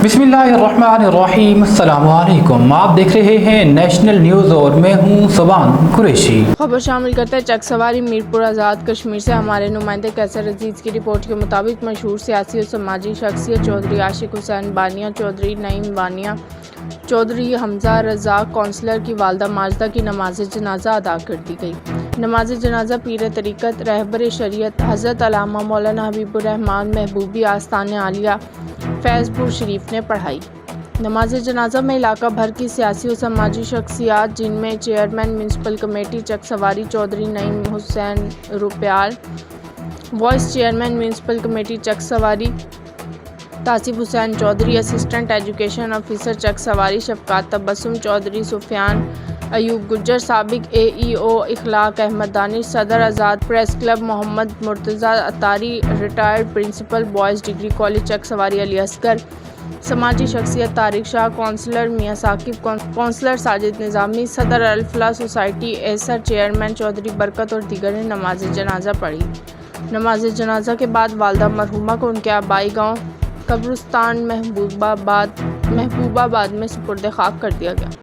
بسم اللہ الرحمن الرحیم، السلام علیکم۔ آپ دیکھ رہے ہیں نیشنل نیوز اور میں ہوں سبان قریشی۔ خبر شامل کرتے ہیں چک سواری میرپور آزاد کشمیر سے ہمارے نمائندے کیسر عزیز کی رپورٹ کے مطابق مشہور سیاسی اور سماجی شخصیت چودھری عاشق حسین بانیہ، چودھری نعیم بانیہ، چودھری حمزہ رزاق کونسلر کی والدہ ماجدہ کی نماز جنازہ ادا کر دی گئی۔ نماز جنازہ پیر طریقت رہبر شریعت حضرت علامہ مولانا حبیب الرحمن محبوبی آستان عالیہ فیض پور شریف نے پڑھائی۔ نماز جنازہ میں علاقہ بھر کی سیاسی و سماجی شخصیات جن میں چیئرمین میونسپل کمیٹی چک سواری چودھری نعیم حسین روپیال، وائس چیئرمین میونسپل کمیٹی چک سواری تاصف حسین چودھری، اسسٹنٹ ایجوکیشن آفیسر چک سواری شفقات تبسم چودھری، سفیان ایوب گجر، سابق اے ای او اخلاق احمد دانش، صدر Azad press club Muhammad Murtaza Atari, retired principal boys degree college Chak Sawari Ali Asghar, سماجی شخصیت طارق شاہ، کونسلر میاں ثاقب، کونسلر ساجد نظامی، صدر الفلاح سوسائٹی ایسر، چیئرمین چودھری برکت اور دیگر نے نماز جنازہ پڑھی۔ نماز جنازہ کے بعد والدہ مرحومہ کو ان کے آبائی گاؤں قبرستان محبوب آباد میں سپرد خاک کر دیا گیا۔